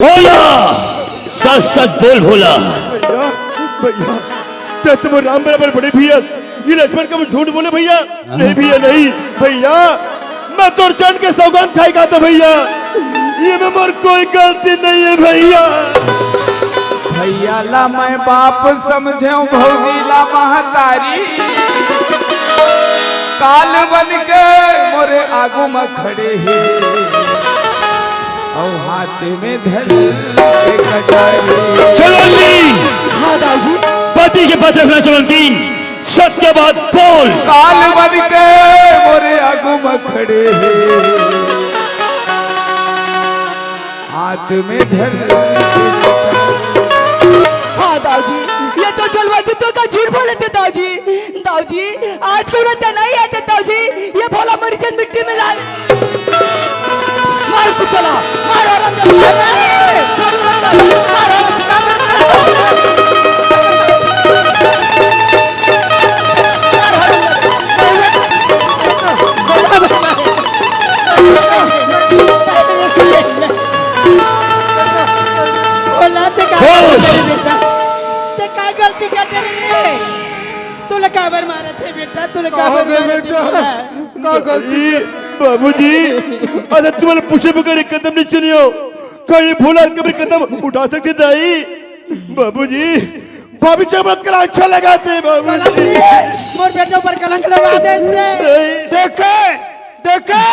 भोला सच सच बोल भोला। भैया भैया क्या तुम राम बराबर बड़े भैया ये लक्ष्मण का झूठ बोले भैया? नहीं भैया नहीं भैया मैं तो चंद के सौगान खाएगा था भैया, ये में मोर कोई गलती नहीं है भैया। भैया ला मैं बाप समझे भौजी ला महतारी, काल बन के मोरे आगू में खड़े है और हाथ में धर के कटारी। चलो तीन पति के पत्र रखना। चलो तीन सत्य बात बोल। काल बन के मोरे आगू में खड़े है हाथ में धर के। हाँ दाऊजी, ये तो जलवादी तो का झूठ बोले थे दाऊजी। दाऊजी आज को रहता नहीं है दाऊजी, ये भोला मरीजन मिट्टी में ला मार कुत्ता मार आराम से छोड़ो रखा मार आराम गलती कर रे तूने काबर मारे थे बेटा, तूने काबर मारे थे का गलती बाबूजी? अरे तुम्हारे पूछे बगैर एक कदम नहीं चलियो, कहीं भोला कभी कदम उठा सकते दाई? बाबूजी भाभी चमक अच्छा लगाते हैं बाबूजी। मोर बेटे ऊपर कलंक लगा दे इसने। देखे देखे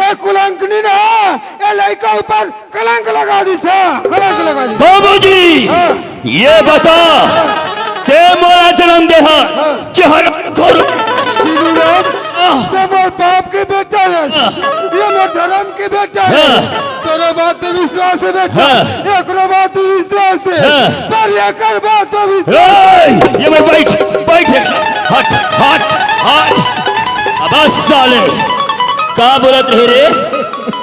ये कुलंकनी ना ये लड़का ऊपर कलंक लगा दी सा, कलंक लगा दी। बाबूजी ये बता के मोरा जन्म दे कि हर ये मोर बाप के बेटा है, ये मोर धर्म के बेटा है। तेरे बात पे विश्वास है बेटा, एक बात पे विश्वास है, पर ये कर बात पे विश्वास। ये मैं बैठ हट हट हट। अब साले का बोलत रहे रे?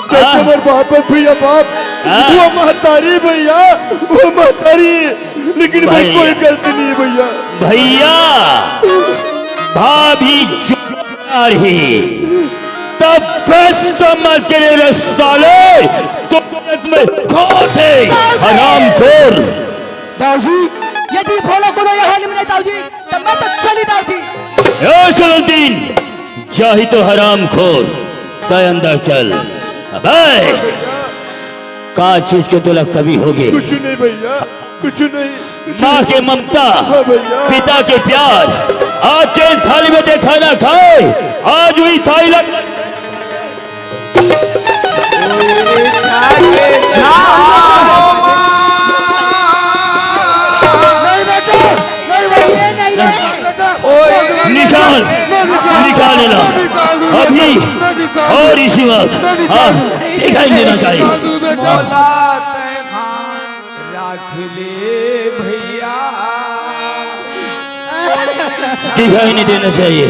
तुम्हारे बाप भैया बाप वो महतारी भैया, वो महतारी, लेकिन भाई कोई गलती नहीं है भैया। भैया भाभी जो रही तब बस समझ के रे साले तो में खोटे हराम खोर। दाऊजी यदि भोला को ये हाल में नहीं दाऊजी तब मैं तो चली दाऊजी। ए चलो तीन चाही तो हराम खोर तय अंदर चल। अबे का चीज के तुला कभी होगे? कुछ नहीं भैया कुछ नहीं। माँ के ममता हाँ भैया। पिता के प्यार आज चैन थाली में देखा ना खाए, आज हुई थाली लग निकाल लेना अभी और इसी वक्त दिखाई देना चाहिए। राख ले भैया दिखाई नहीं देना चाहिए।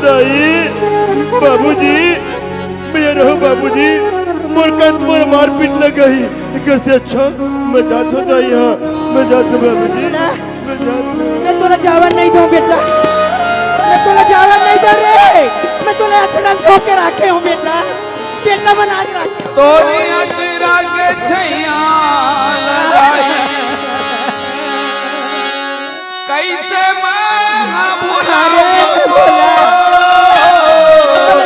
नहीं बाबूजी मैं रहो बाबूजी, मोर कंत मोर मार पीट लग गई। कैसे अच्छा मैं जात होता यहाँ, मैं जात बाबूजी, मैं जात। मैं तुला जावन नहीं दूं बेटा, मैं तुला जावन नहीं दूं रे, मैं तुला अचरा झोंक के रखे हूँ बेटा, बेटा बना के रखे। तोरी अचरा के छैया लगाई कैसे मैं भुला रे भोला।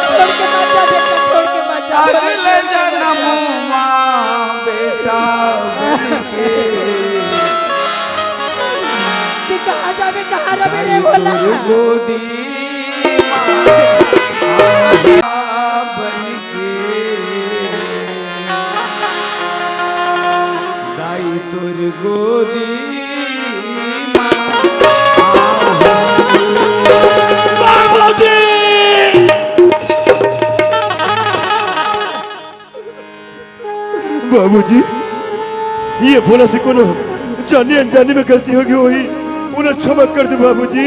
छोड़ के मत जा बेटा, छोड़ के मत जा। अगले जन्म बेटा बन के तू कहाँ जावे कहाँ रवे रे भोला? गोदी बन के दाई तोर गोदी बाबूजी ये भोला से कोनो जाने अनजाने में गलती होगी, वही उन्हें क्षमा कर दो बाबूजी,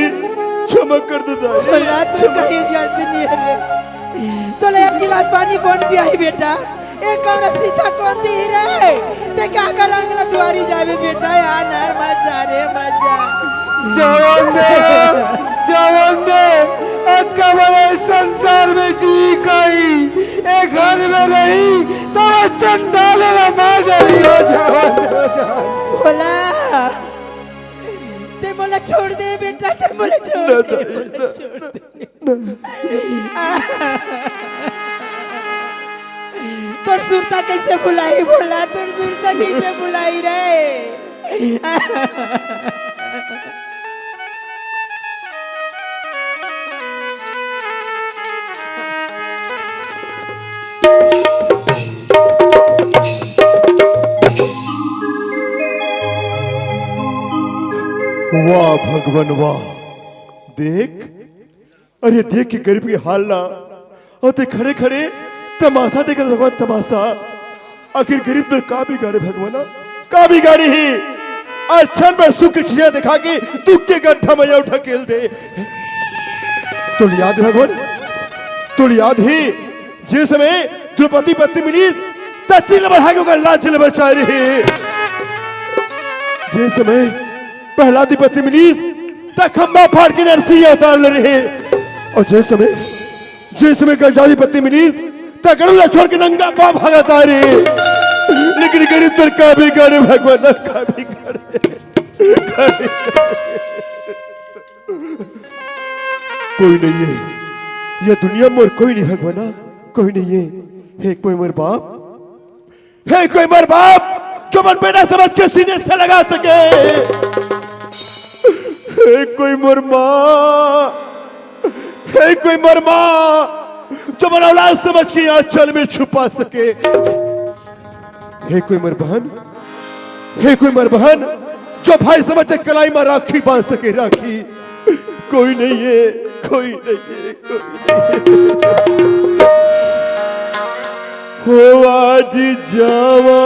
क्षमा कर दो दाई। भोला तू कहीं गलती नहीं है रे, तो ले एक गिलास पानी कौन पिया है बेटा? एक कौन सीधा कौन दी रे? ते क्या कर अंगना द्वारी जावे बेटा, यार नर मत जा रे मत जा। जवन दे आज का बड़े संसार में जी गई एक घर में नहीं तो चंडाल मार गई हो जवन बोला ते बोला छोड़ दे बेटा, ते बोला छोड़ दे। तोर सुरता कैसे बुलाई बोला, तोर सुरता कैसे बुलाई रे। वाह भगवान वाह, देख, अरे देख के गरीब की हाल ना, और ते खड़े खड़े तमाशा देख भगवान तमाशा। आखिर गरीब तो का भी गाड़े भगवान, का भी गाड़ी ही अच्छा में सुख की चीजें दिखा के दुख के गड्ढा में उठा खेल दे। तो याद है भगवान, तो याद ही जिस समय द्रौपदी पत्नी मिली तचिल बढ़ा के लाज बचा रही, जिस समय प्रहलाद की पत्नी मिली खंबा फाड़ के नरसिंह उतार रहे, और जिस समय गजादी पत्नी मिली गड़ुला छोड़ के नंगा पाप भागता रे। लेकिन गरीब तर का भी गाड़े भगवान, का भी गाड़े। कोई नहीं है यह दुनिया में, कोई नहीं भगवान, कोई नहीं है। है कोई मेरे बाप, है कोई मेरे बाप जो मन बेटा समझ के सीने से लगा सके। है कोई मोर माँ, है कोई मोर माँ जो मन औलाद समझ के आंचल में छुपा सके। है कोई मोर बहन, है कोई मोर बहन जो भाई समझ के कलाई में राखी बांध सके, राखी। कोई नहीं है, कोई नहीं है, कोई नहीं है। हो आज जावा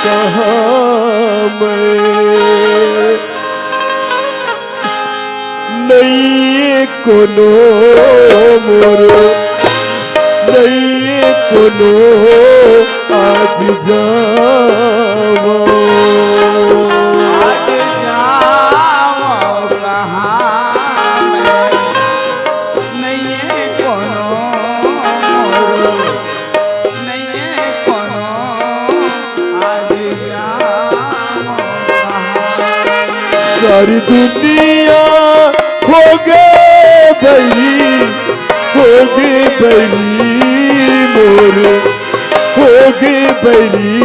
कहाँ मैं, नहीं कोनो मोरो, नहीं कोनो आज जावा। आज जाओ कहाँ मैं, नहीं कोनो मोरो, नहीं कोनो आज जाओ कहाँ। सारी दुनिया हो गए बली, हो गए बली मोर, हो गए बली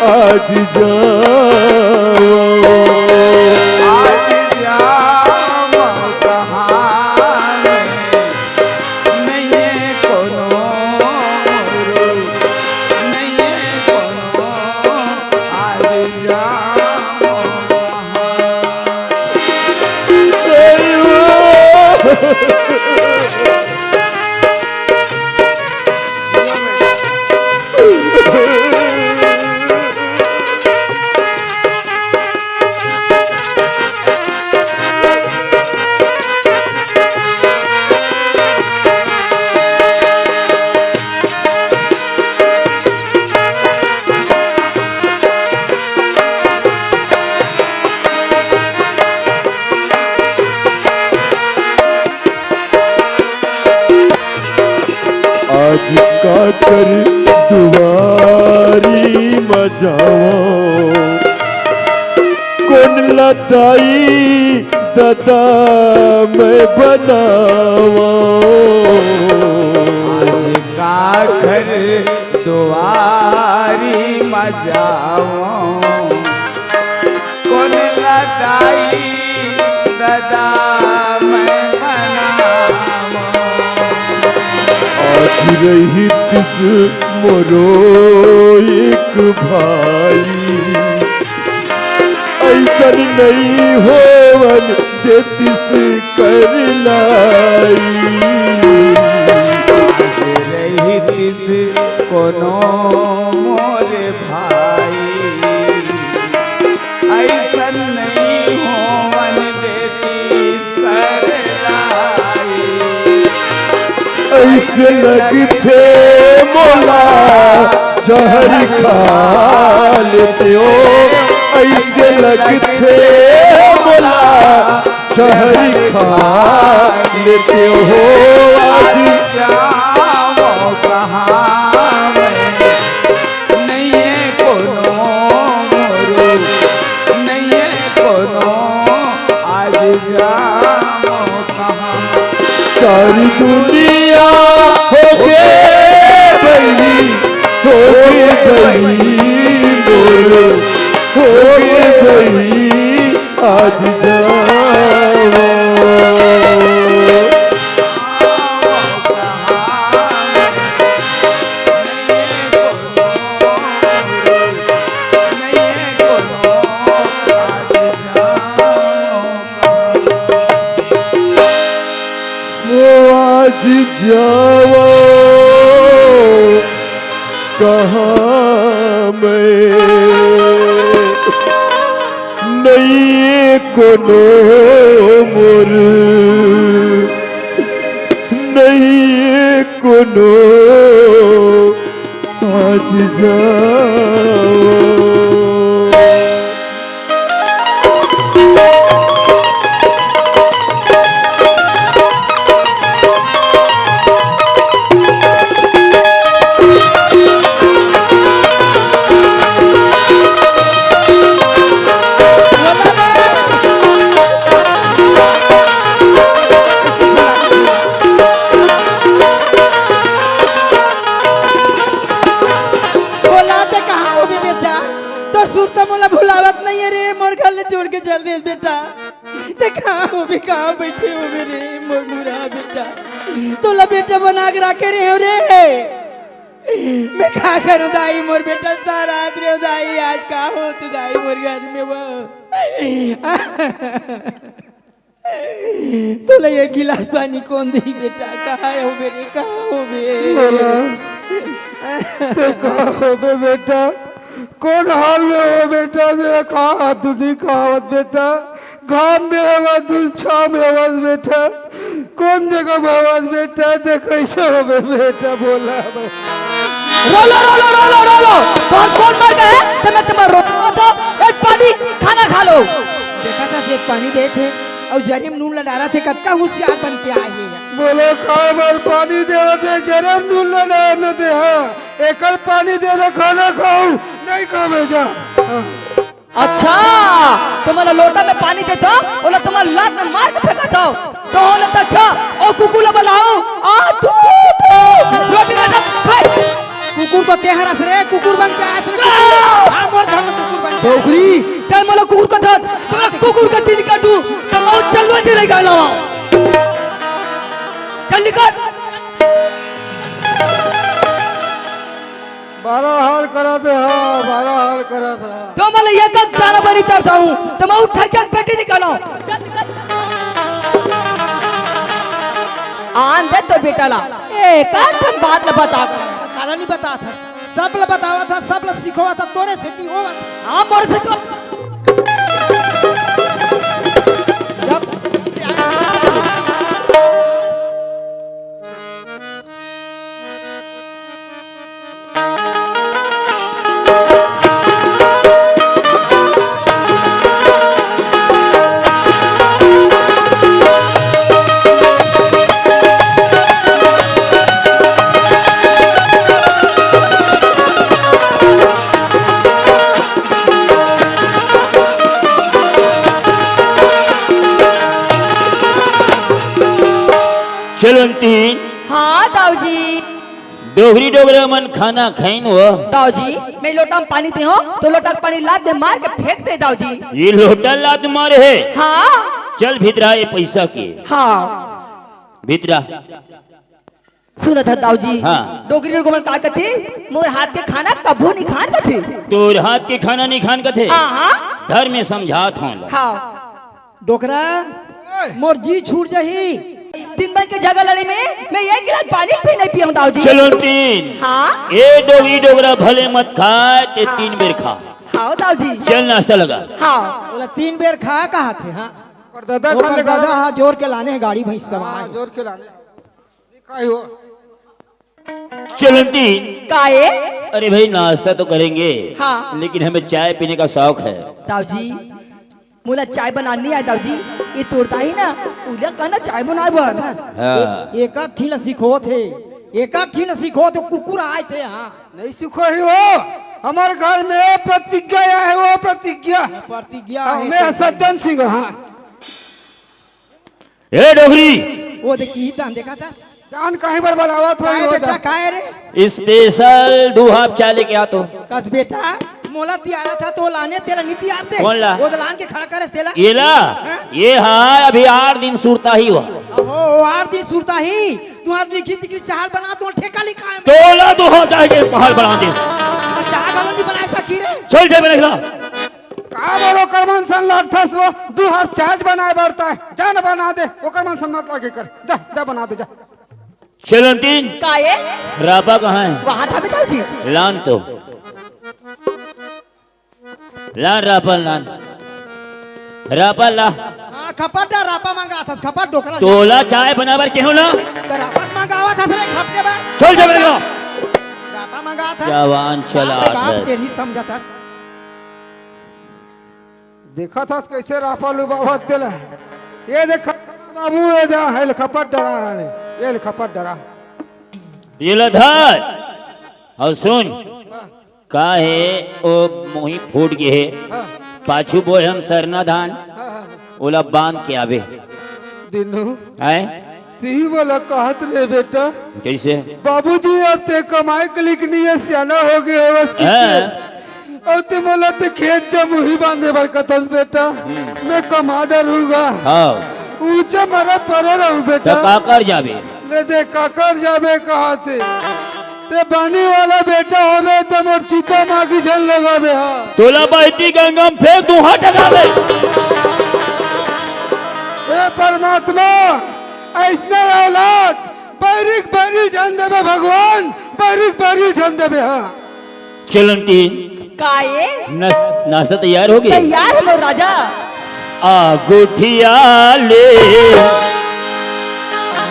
आज जाओ। आज जाओ कहाँ मैं, नहीं कोनो मोरो, नहीं कोनो आज जाओ आज का कर दुआरी मजाओ, कौन लताई दादा मैं बनावा। आज का घर दुआरी मजाओ, कौन लदाई दादा मैं बनाओ। आज रही तिस मोरो एक भाई, ऐसन नहीं होवन जे तिस कर लाई। रही तिस कोनो मोरे भाई, ऐसन नहीं होवन देतीस कर लाई। ऐसे लगते मोला जहर खा लेते हो, ऐसे लगते बोला शहरी खा लेते हो आज जाओ कहाँ नहीं है कोनो मोरू नहीं है कोनो आज जाओ कहाँ सारी दुनिया हो गई बड़ी हो गई मोरू हो गई आज जाओ आज जाओ कहाँ मैं नहीं कोनो मोर नहीं कोनो आज जाओ छोड़ के चल दे बेटा ते कहाँ हो भी कहाँ बैठे हो मेरे मुरमुरा बेटा तोला बेटा बना के रखे रहे हो रे मैं कहा करूँ दाई मोर बेटा सारा रात रे दाई आज कहाँ हो तू दाई मोर घर में वो तोला ये गिलास पानी कौन दी बेटा कहाँ हो मेरे कहाँ हो तो कहाँ हो बे बेटा कौन हाल में हो बेटा देखा तू नहीं कहावत बेटा घाम में आवाज तू छाव में आवाज बेटा कौन जगह में आवाज बेटा दे कैसे हो बे बेटा बोला रोलो रोलो रोलो रोलो कौन मर गए तो मैं तुम्हारा रो तो एक पानी खाना खा लो देखा था एक पानी दे थे और जरीम नून लड़ा रहा थे कत्ता होशियार बन के आए हैं बोले बार पानी दे दे जरम नून लड़ा न दे हाँ एकल पानी दे ना खाना खाऊं नहीं खावे जा अच्छा तुम्हारा लोटा में पानी देता बोला तुम्हारा लात में मार के फेंका था तो बोला अच्छा ओ कुकुर बुलाओ आ तू रोटी ना फेंक कुकुर तो तेहरस रे कुकुर बन के आया हां मोर घर में कुकुर बन डोगरी तय मला कुकुर का था तुम्हारा कुकुर का दिन काटू तो मैं चलवा चले गया चल निकल बारह हाल करा दे हाँ 12 हाल करा था तो मैं ये तक दाना बनी तरता हूँ तो मैं उठा के पेटी निकालो चल निकल आन दे तो बेटा ला एक आठन बात न बता काला नहीं बता था सब ल बतावा था सब ल सिखवा था तोरे से नहीं होवा हां मोर से तो चलंती हाँ दाऊजी डोगरी डोगरा मन खाना खाइन हो दाऊजी मैं लोटा में पानी दे हो तो लोटा का पानी लाद दे मार के फेंक दे दाऊजी ये लोटा लात मारे है हाँ चल भीतरा ये पैसा के हाँ भीतरा सुना था दाऊजी हाँ। डोगरी को मन का कहते मोर हाथ के खाना कभू नहीं खान का थे तोर हाथ के खाना नहीं खान का थे हाँ हाँ धर में समझात हूँ हाँ डोकरा मोर जी छूट जाही दिन भर के जगह लड़े में मैं एक गिलास पानी भी नहीं पिया दाऊजी चलो तीन हाँ ए डोगरी डोगरा भले मत खा ते 3 बेर खा हाँ दाऊजी चल नाश्ता लगा हाँ बोला 3 बेर खा कहा थे हाँ दादा खा ले दादा हाँ जोर के लाने हैं गाड़ी भैंस सब हाँ जोर के लाने काहे हो चलो तीन काहे अरे भाई नाश्ता तो करेंगे, हाँ। लेकिन हमें चाय पीने का शौक है। दाऊजी मुला चाय बनानी है दाऊजी, ये तोड़ता ही ना उला कहना चाय बनाए बस। हाँ। एक ठीन सीखो थे, एक ठीन सीखो तो कुकुर आए थे। हाँ नहीं सीखो ही वो हमारे घर में प्रतिज्ञा है, वो प्रतिज्ञा प्रतिज्ञा मैं सज्जन सिंह। हाँ ए डोगरी, वो देखी दान देखा था जान कहीं पर बलावत हो काय बेटा काय रे स्पेशल 2 हाफ चाय लेके आ तो। कस बेटा मोला तियारा था तो लाने तेला नीति आते कौन ला? वो लान के खड़ा करे तेला ये ला, ये हाँ अभी 8 दिन सुरता ही हुआ। ओ 8 दिन सुरता ही तुम्हारी लिखी तिखी चाल बना तो ठेका लिखा है तोला 2 हाफ चाय के पहाड़ बना दे। चाल वाला नहीं बनाए सकी रे। चल चाय बना खिला। का बोलो करमन सन लगता वो 2 हाफ चार्ज बनाए बढ़ता है, जा न बना दे वो करमन सन मत लगे कर, जा जा बना दे जा। चलन 3 काये रापा कहाँ है? वहां था दाऊजी। लान तो लान रापा लान रापा ला। हां खपट दा रापा मांगा था, खपट डोकरा तोला चाय बनावर क्यों ना? तो रापा मांगावा था सरे खपटे बार चल चाय बना। रापा मांगा था जवान चला बाप के नहीं समझा था। देखा था कैसे रापा लुबावत दिला, ये देखा बाबू ये जा है खपट डरा है, ये खपट डरा ये लधर और सुन का है ओ मोही फूट गए है पाछू बोए हम सरना धान ओला बांध के आवे दिनू आए ती बोला कहत रे बेटा कैसे? बाबूजी अब ते कमाई के लिखनी है सियाना हो गए हो उसकी हाँ। और ते बोला ते खेत जमुही बांधे बर कतस बेटा मैं कमा डरूंगा हाँ ऊंचा मरा पड़े रहूं तो बेटा का कर जावे? ले दे काकर जाबे कहा ते बानी वाला बेटा होवे तो मोर चीता मागी झल लगावे। हाँ तोला बहती गंगा में फेंक दूं हाथ लगा ले। ए परमात्मा ऐसने औलाद बारीक बारी जान देवे भगवान, बारीक बारी जान देवे। हाँ चलन 3 काये नाश्ता तैयार हो गया? तैयार है लो राजा। आगुठिया ले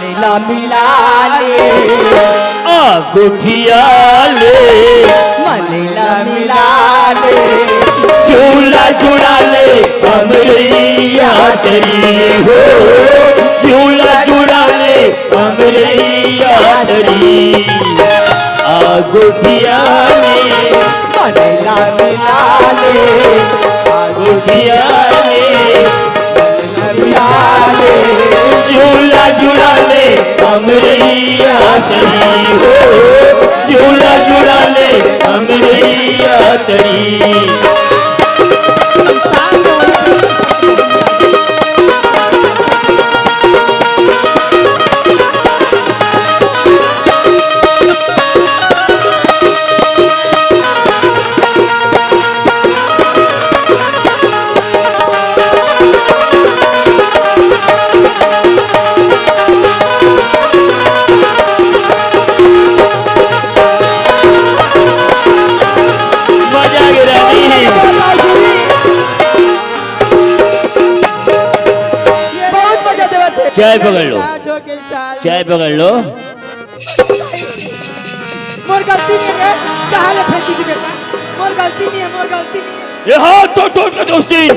मिला मिला ले आगुठिया ले मिला मिला ले झूला झूला ले अमरिया तेरी हो झूला झूला ले अमरिया तेरी आगुठिया ले मिला मिला ले आगुठिया ले मिला ले झूला झूला ले अमरिया तेरी हो झूला झूला ले अमरिया तेरी। चाय पकड़ लो, चाय पकड़ लो। मोर गलती नहीं है, चाहे फेंकी थी बेटा, मोर गलती नहीं है, मोर गलती नहीं है। ये हाथ तो तोड़ के दोस्ती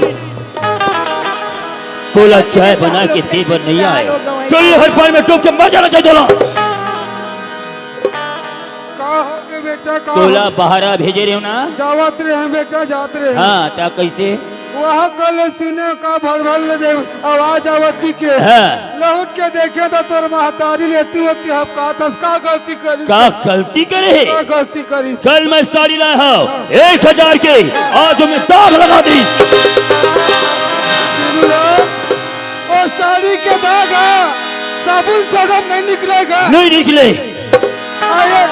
तोला चाय बना के दे पर नहीं आए, चलिए हर पाल में डूब के मर जाना चाहिए। तोला कहोगे बेटा तोला बहारा भेजे रहे हो ना? जावत रहे हैं बेटा जात रहे हैं। हाँ ता कैसे? वहाँ कल सुने का भर भर दे आवाज आवती के हाँ। लौट के देखे तो तोर महतारी लेती होती हम कहा था का गलती करी, का गलती करे? का गलती करी। कल मैं साड़ी लाया हूँ 1000 के, आज मैं दाग लगा दी। और साड़ी के दाग साबुन सोडम नहीं निकलेगा, नहीं निकले। आये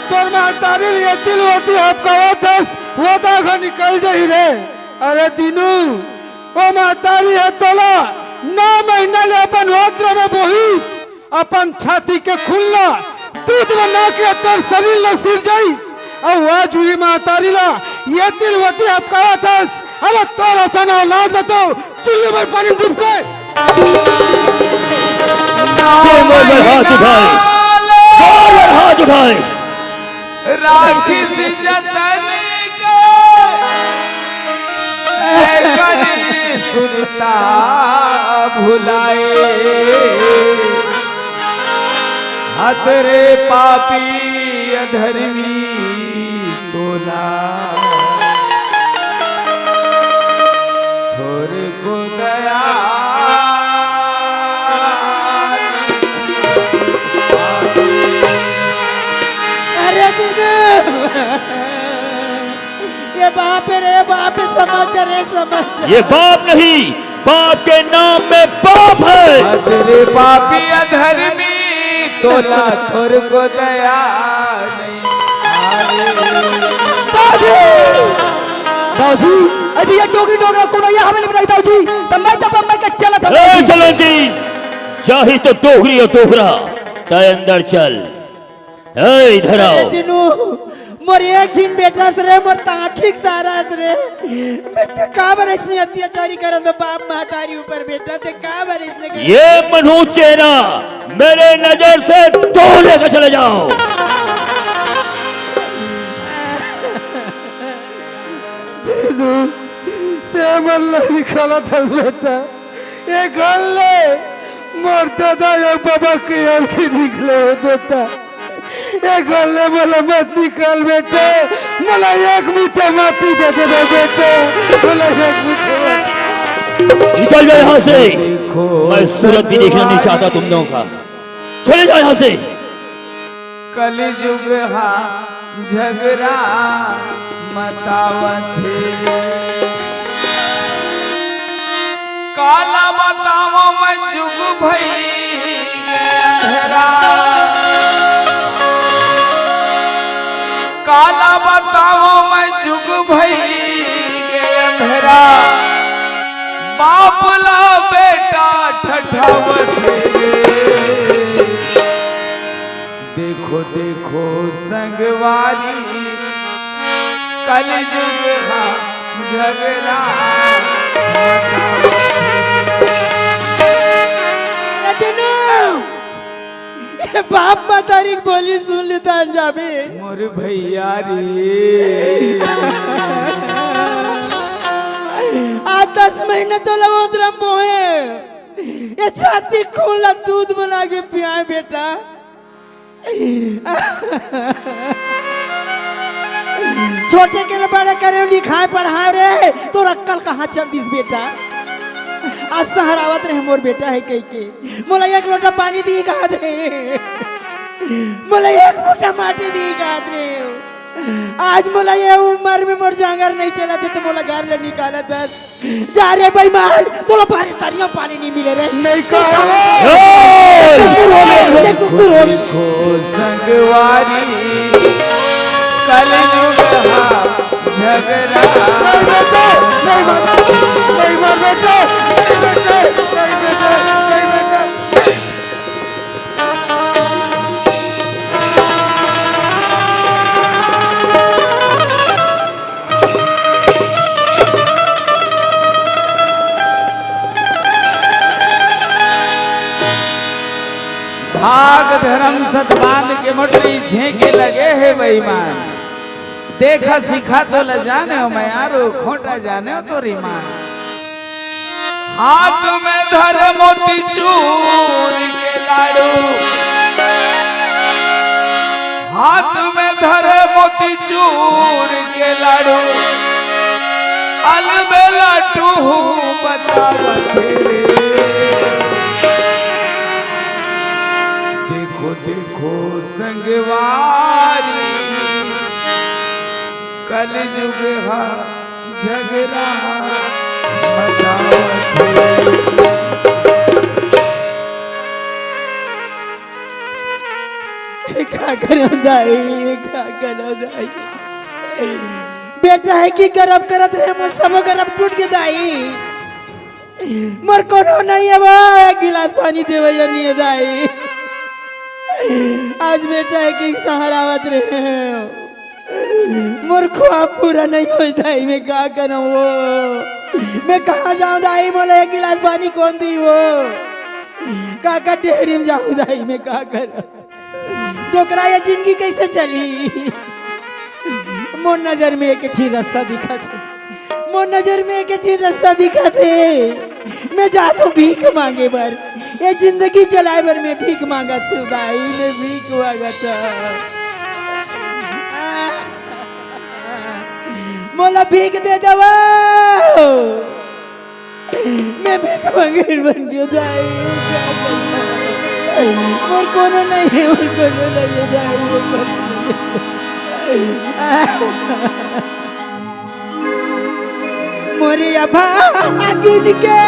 तोर महतारी लेती होती हम कहा था वो दाग निकल जाही रे। अरे दिनू ओ महतारी है तोला 9 महीना ले अपन होत्र में बोहिस, अपन छाती के खुलना दूध बना के तोर शरीर ला सिर जाइस और वह जुई महतारी ला ये तिलवती आप कहा था। अरे तोरा सन औलाद ला तो चुल्लू में पानी डूब गए। हाथ उठाए, हाथ उठाए। राखी से जतन के करी सुरता भुलाए हतरे पापी अधर्मी तोला थोर को दया अरे दीदी ये बाप है रे बाप है, समझ रे समझ। ये बाप नहीं, बाप के नाम में बाप है। अधरे पापी अधर्मी तोला थोर को दया नहीं दाऊजी अजी ये डोगरी डोगरा कोनो ये हमें नहीं बनाई दाऊजी तो मैं का चला था ए चलंदी, चाहे तो टोकरी और टोकरा तय अंदर चल। ए इधर अरे आओ। दिनू मोर एक जिन बेटा से रे मोर ताखिक तारास रे बेटा का बर इसने अत्याचारी करन तो बाप महतारी ऊपर बेटा ते का बर इसने कर। ये मनहू चेहरा मेरे नजर से तो लेकर चले जाओ। ते मल्ला निकाला था बेटा ये गल्ले मोर दादा या बाबा की अर्थी निकले बेटा ये गल्ले मला मत निकाल बेटे मला एक मुट्ठा माटी दे दे बेटे मला एक मुट्ठा निकल जाओ यहाँ से, मैं सूरत भी देखना नहीं चाहता तुम लोगों का। चले जाओ यहाँ से। कलयुग हा झगड़ा मतावत काला बताओ मैं जुग भई अंधेरा काला बताओ मैं जुग भई अंधेरा बापला बेटा ठठावत देखो देखो संगवारी कलयुग हा झगड़ा अरे दिनू ये बाप महतारी की बोली सुन लेता अंजाबे मोर भैया रे आज 10 महीने तो लवोदरम बोए ये छाती खोला दूध बना के पियाए बेटा। छोटे के लिए बड़े करे लिखाए पढ़ाए रे तो अक्कल कहाँ चल दिस बेटा। आज सहरावत रहे मोर बेटा है कह के मोला एक लोटा पानी दी गाद रे मोला एक लोटा माटी दी गाद रे। आज मोला ये उम्र में मोर जांगर नहीं चला थे तो मोला घर ले निकाला था। जा रे बेईमान तोला पानी तारियों पानी नहीं मिले रे नहीं देखो संगवारी कलयुग हा झगड़ा नहीं मार बेटा भाग धर्म सतबांध के मोटरी झेंके लगे है बेईमान देखा सीखा तो ल जाने हो मैं यारो खोटा जाने हो तो रीमान हाथ में धर मोती चूर के लाड़ू हाथ में धर मोती चूर के लाड़ू अलबेला टू बतावत रे देखो देखो संगवारी कलयुग हा झगड़ा क्या करो दाई क्या करो दाई बेटा है कि गरब करत रहे मोर सब गरब टूट के दाई मोर कोनो नहीं है बा एक गिलास पानी देवे या नहीं है दाई। आज बेटा है कि सहारावत रहे मोर ख्वाब पूरा नहीं हो दाई मैं क्या करूं वो मैं कहाँ जाऊं दाई मोले एक गिलास पानी कौन दी वो काका डेहरी में जाऊं दाई मैं क्या करूं डोकरा ये जिंदगी कैसे चली। मोर नजर में एक ठीक रास्ता दिखा थे, मोर नजर में एक ठीक रास्ता दिखा थे। मैं जाता हूँ भीख मांगे बर, ये जिंदगी चलाए बर मैं भीख मांगा था दाई, मैं भीख मांगा था। मोला भीख दे दवा, मैं भीख मांगे बन गया दाई। और कोनो नहीं है, और कोनो नहीं है दाई। मोरिया भागिन के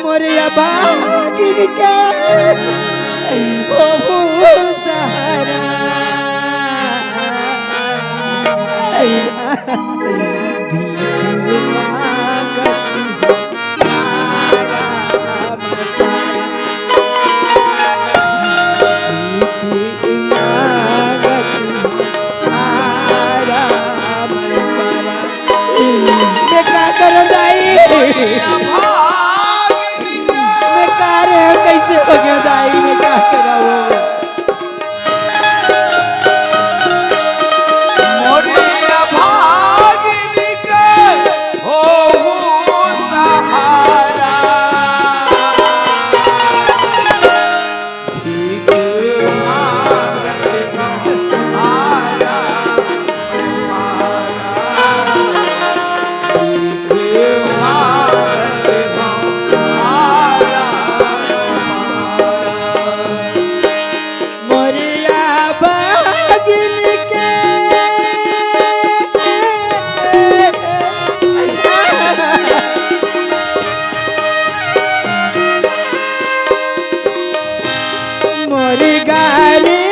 मोरिया भागिन के ओ सहारा मैं कह रहे कैसे हो गया दाई, मैं क्या करा वो मोरिया भागिनी के हो सहारा भीख मांगते आरा मोरिया भागिन के मोरी गारी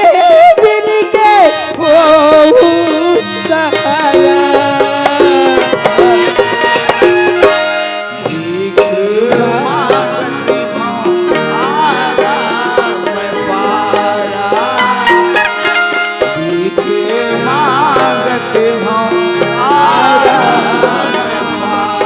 बिन के हो सहारा भीख मांगते आरा मैं पारा भीख मांगते हूँ आरा मैं पारा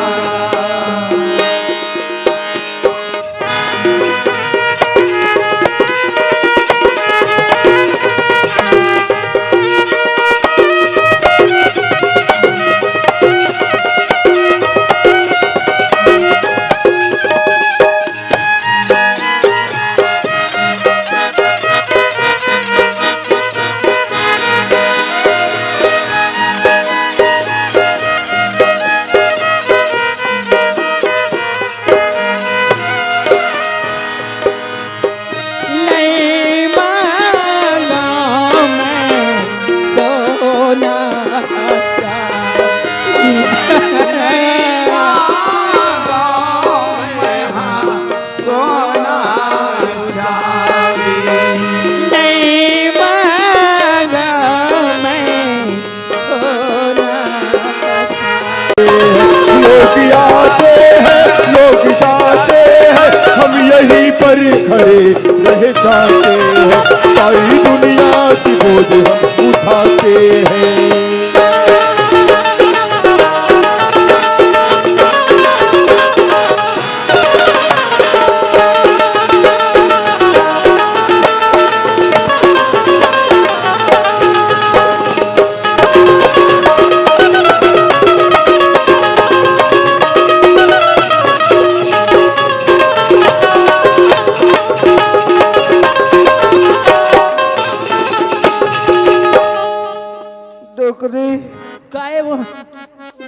नहीं मांगा मैं सोना सोना चांदी नहीं मांगा मैं सोना लोग आते हैं, लोग जाते हैं, हम यहीं पर खड़े रह जाते हैं। सारी दुनिया की बोझ हम उठाते हैं। डोकरी काहे वो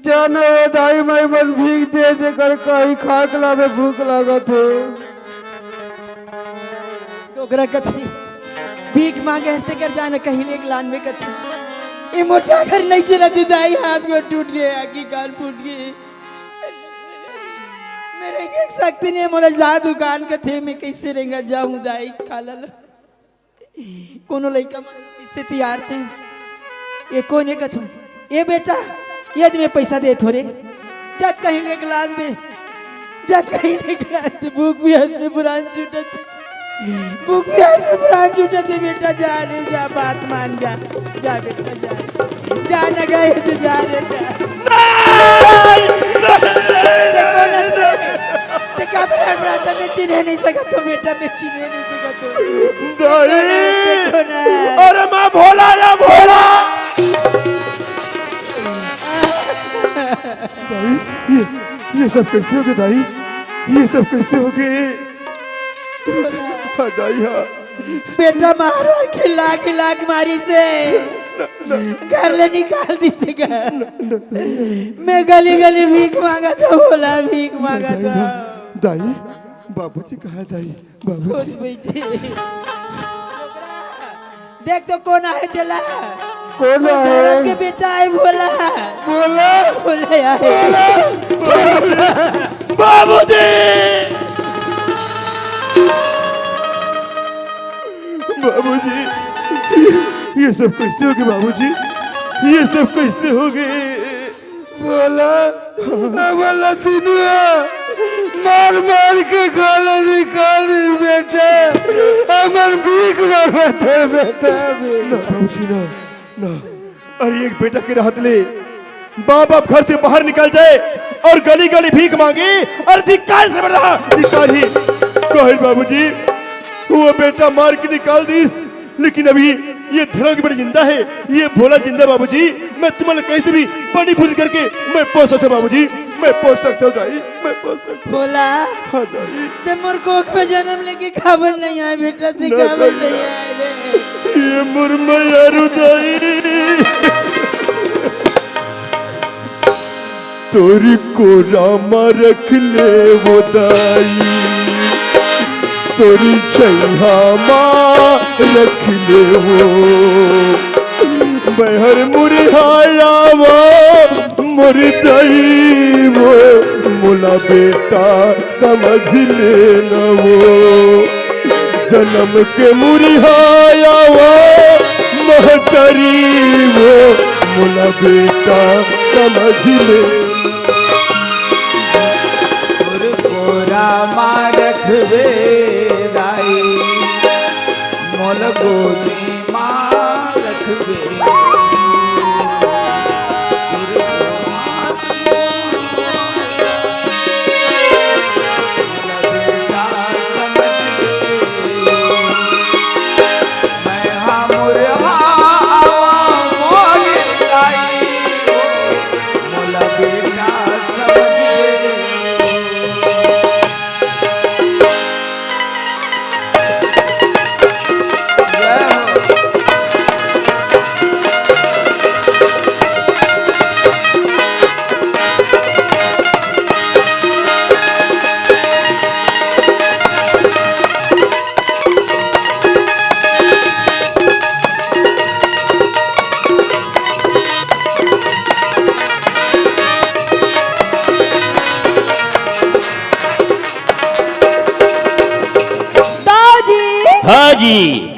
जानो दाई माई मन भीख दे दे कर कहीं खाक लावे भूख लागत है डोगरा कथी भीख मांगे हंसते कर जाना कहीं ले लान में कथी ये मोचा घर नहीं चला दी दाई, हाथ को टूट गए, आखी कान फूट गए। मेरे एक शक्ति ने मोला जा दुकान का थे, मैं कैसे रहेगा जाऊं दाई खाला कोनो लड़का इससे तैयार थे ये कौन है कथू ये बेटा यदि मैं पैसा दे थोड़े जब कहीं ले लान दे, जब कहीं ले लान दे, भूख भी हंसने पुरान छूटा थे, भूख भी हंसने पुरान छूटा थे। बेटा जा रे जा, बात मान जा, जा बेटा जा न गए तो जा रे जा। देखो नसरे, ते क्या ब्रदर में चिन्ह नहीं सका तो बेटा में चिन्ह नहीं सका तो दाई देखो ना अरे मैं भोला या भोला दाई ये सब कैसे हो गए दाई ये सब कैसे हो गए हाँ दाई हाँ बेटा मारो और खिला मारी से घर ले निकाल दी से घर मैं गली गली भीख मांगा था बोला भीख मांगा था दाई बाबूजी कहाँ दाई बाबूजी बेटे देख तो कौन आए चला कौन धर्म है के बेटा है बोला बोला बोले आए बाबूजी बाबूजी ये सब कैसे हो गए बाबूजी ये सब कैसे हो गए बोला बोला दिनुआ मार मार के गले निकाल दी बेटा अमर भीख मांगते बेटा ना बाबूजी ना ना अरे एक बेटा के राहत ले बाप बाप घर से बाहर निकल जाए और गली गली भीख मांगे और धिक्कार से बढ़ रहा धिक्कार ही कहे बाबूजी वो बेटा मार के निकाल दी लेकिन अभी ये धर्म की बड़ी जिंदा है ये भोला जिंदा बाबूजी मैं तुम्हारे कैसे भी पानी पूरी करके मैं पहुंच सकता बाबूजी मैं पहुंच सकता हूँ दाई मैं पहुंच सकता बोला हाँ दाई ते मोर कोख में जन्म लेके खबर नहीं आए बेटा से ना खबर बेटा। नहीं आए रे ये मुरमैया रुदाई तोरी को रामा रख ले वो दाई तोरी छैहा माँ रख ले वो बहर मुरहाया वो मुरदई वो मुला बेटा समझ ले न वो जन्म के मुरहाया वो महतरी वो मुला बेटा समझ ले गोरा माँ रखबे दाई मोल गोरी माँ रखबे हाँ जी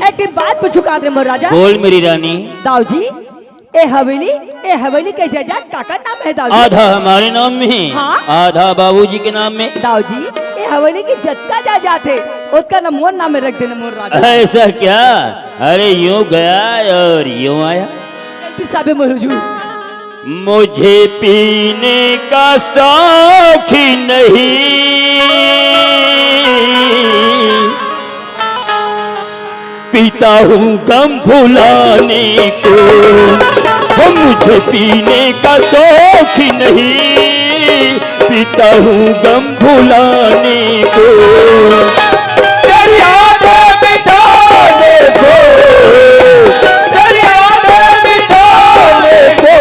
एक दिन बात पूछू कादरे मोर राजा बोल मेरी रानी दाऊ जी ए हवेली के जायदाद काका नाम है दाऊ जी आधा हमारे नाम में है हाँ? आधा बाबूजी के नाम में दाऊ जी ए हवेली की जत्ता जायदाद है उसका नाम मोर नाम में रख देना मोर राजा ऐसा क्या अरे यूं गया और यूं आया जल्दी साबे मोर हुजूर मुझे पीने का शौक ही नहीं पीता हूँ गम भुलाने को वो मुझे पीने का शौक ही नहीं पीता हूँ गम भुलाने को तेरी यादें मिटाने को तेरी यादें मिटाने को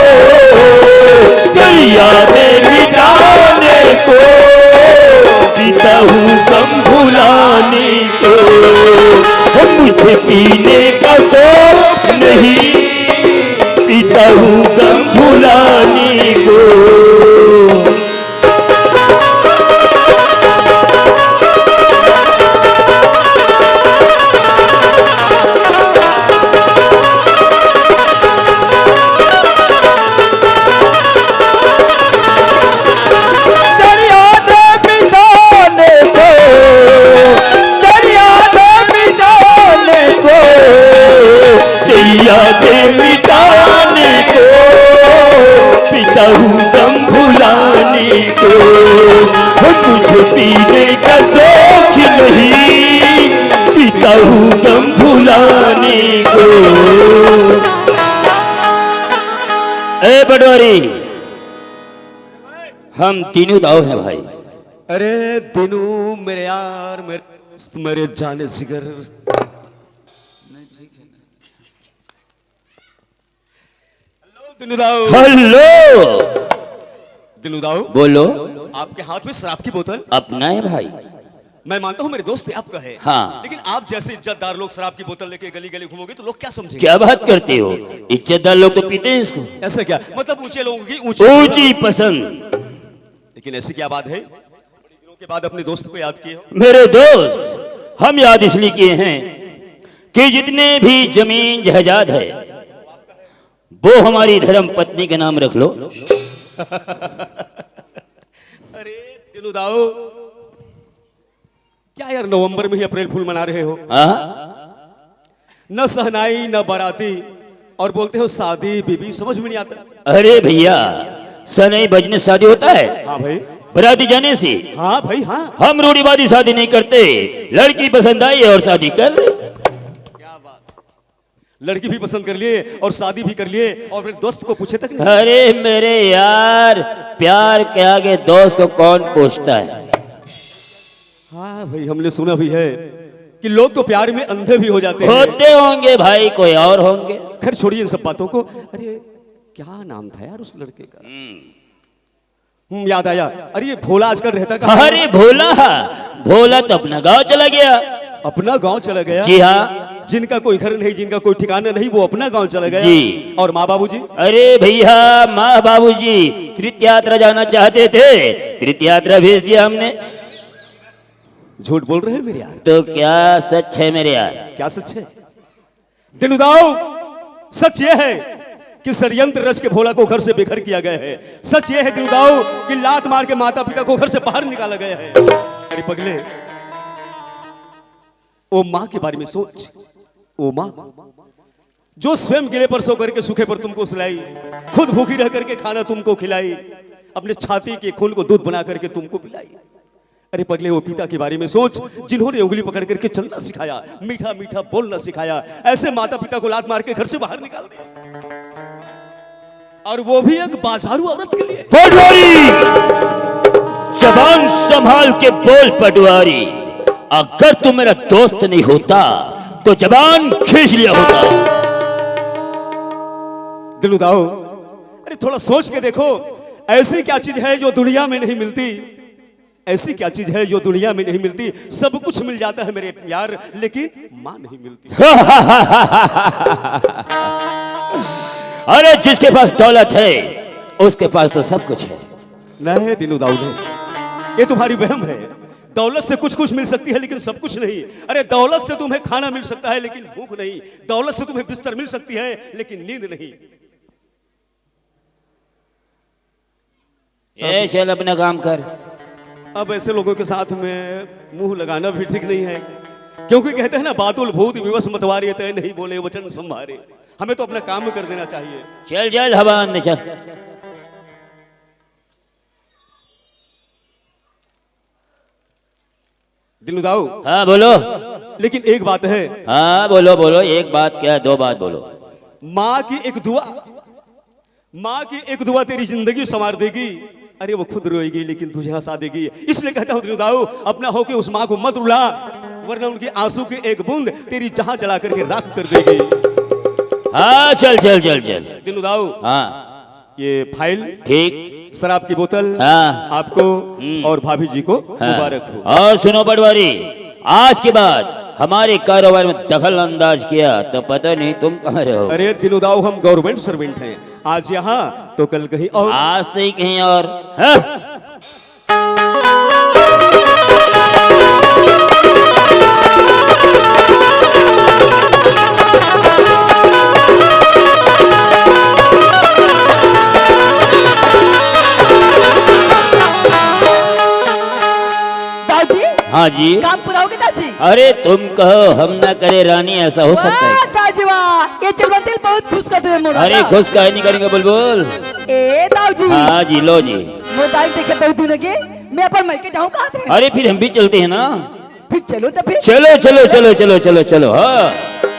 तेरी यादें मिटाने को पीता हूँ गम भुलाने को वो मुझे पीने का शौक नहीं पीता हूँ गम भुलाने को यादें मिटाने को पीता हूँ गम भुलाने को मुझे पीने का कहूँ गम भुलाने को। ए पटवारी, हम तीनों दाव हैं भाई। अरे दिनू मेरे यार, मेरे दोस्त, मेरे जाने जिगर। हेलो दिनू दाऊ। हेलो दिनू दाऊ, बोलो। आपके हाथ में शराब की बोतल। अपना है भाई। मैं मानता हूँ मेरे दोस्त है, आपका है। हाँ। लेकिन आप जैसे इज्जतदार लोग शराब की बोतल लेके गली गली घूमोगे तो लोग क्या समझेंगे? क्या बात करते हो, इज्जतदार लोग तो पीते हैं इसको। ऐसा क्या मतलब ऊंचे लोगों की ऊंची पसंद। लेकिन ऐसी क्या बात है, बड़े दिनों के बाद अपने दोस्त को याद किए हो? मेरे दोस्त, हम याद इसलिए किए हैं कि जितने भी जमीन जायदाद है वो हमारी धर्म पत्नी के नाम रख लो। अरे दिनू दाऊ, क्या यार नवंबर में ही अप्रैल फूल मना रहे हो? हाँ? न सहनाई न बाराती और बोलते हो शादी बीबी, समझ में नहीं आता। अरे भैया, सनई बजने से शादी होता है? हाँ भाई। बराती जाने से? हाँ भाई हाँ। हम रूढ़िवादी शादी नहीं करते, लड़की पसंद आई और शादी कर ले। क्या बात, लड़की भी पसंद कर लिए और शादी भी कर लिए और फिर दोस्त को पूछे तक नहीं? अरे मेरे यार, प्यार के आगे दोस्त को कौन पूछता है? हाँ भाई, हमने सुना भी है कि लोग तो प्यार में अंधे भी हो जाते हैं। होते होंगे भाई, कोई और होंगे। खैर छोड़िए इन सब बातों को। अरे क्या नाम था यार उस लड़के का? याद आया। अरे ये भोला आजकल रहता कहाँ है? अरे भोला, भोला तो अपना गांव चला गया। अपना गांव चला गया? जी हाँ। जिनका कोई घर नहीं, जिनका कोई ठिकाना नहीं, वो अपना गांव चला गया। जी। और माँ बाबूजी? अरे भैया, माँ बाबूजी तीर्थ यात्रा जाना चाहते थे, तीर्थ यात्रा भेज दिया हमने। झूठ बोल रहे हैं मेरे यार? तो क्या सच है मेरे यार? क्या सच है? दिनू दाऊ, सच ये है कि षड्यंत्र रच के भोला को घर से बेघर किया गया है। सच ये है दिनू दाऊ कि लात मार के माता पिता को घर से बाहर निकाला गया है। अरे पगले, ओ माँ के बारे में सोच। ओ माँ जो स्वयं गिले पर सो करके सूखे पर तुमको सुलाई, खुद भूखी रह करके खाना तुमको खिलाई, अपने छाती के खून को दूध बना करके तुमको पिलाई। अरे पगले, वो पिता के बारे में सोच जिन्होंने उंगली पकड़ करके चलना सिखाया, मीठा मीठा बोलना सिखाया। ऐसे माता पिता को लात मार के घर से बाहर निकाल दिया, और वो भी एक बाजारू औरत के लिए। पटवारी, जबान संभाल के बोल पटवारी। अगर तू मेरा दोस्त नहीं होता तो जबान खींच लिया होता। दिनू दाऊ, अरे थोड़ा सोच के देखो, ऐसी क्या चीज है जो दुनिया में नहीं मिलती? ऐसी क्या चीज है जो दुनिया में नहीं मिलती? सब कुछ मिल जाता है मेरे यार, लेकिन मां नहीं मिलती। अरे जिसके पास दौलत है उसके पास तो सब कुछ है। नहीं दिनू दाऊ, ये तुम्हारी वहम है। दौलत से कुछ कुछ मिल सकती है लेकिन सब कुछ नहीं। अरे दौलत से तुम्हें खाना मिल सकता है लेकिन भूख नहीं। दौलत से तुम्हें बिस्तर मिल सकती है लेकिन नींद नहीं। ये चल अपना काम कर। अब ऐसे लोगों के साथ में मुंह लगाना भी ठीक नहीं है, क्योंकि कहते हैं ना, बातुल भूत विवश मतवारी तय नहीं बोले वचन संभारे। हमें तो अपना काम कर देना चाहिए। चल चल हवा अंदर चल। दिनू दाऊ, हाँ बोलो। लेकिन एक बात है। हाँ बोलो बोलो, एक बात क्या दो बात बोलो। माँ की एक दुआ, माँ की एक दुआ तेरी जिंदगी संवार देगी। अरे वो खुद रोएगी लेकिन तुझे हंसा देगी। इसलिए कहता हूँ दिनू दाऊ, अपना हो के उस माँ को मत रुला, वरना उनके आंसू की एक बूंद तेरी जहां जला करके राख कर देगी। हाँ चल चल चल चल। दिनू दाऊ, हाँ ये फाइल, ठीक, शराब की बोतल, हाँ। आपको और भाभी जी को हाँ। मुबारक हो। और सुनो पटवारी, आज के बाद हमारे कारोबार में दखल अंदाज किया तो पता नहीं तुम कहाँ रहो। अरे दिनू दाऊ, हम गवर्नमेंट सर्वेंट हैं, आज यहाँ तो कल कहीं और। आज से ही कहीं और। हाँ? दादी, हाँ जी। काम पूरा हो गया दादी? अरे तुम कहो हम ना करे रानी, ऐसा हो सकता है? वाह दादी वाह, ये चलवंतिल बहुत खुश कर दे मोरा। अरे खुश काहे नहीं करेंगे बुलबुल। ए दादी, हाँ जी, लो जी। मोबाइल देखे बहुत दिन लगे, मैं अपन मायके जाऊं कहाँ थे? अरे फिर हम भी चलते हैं ना। फिर चलो तो फिर चलो चलो चलो चलो चलो चलो हाँ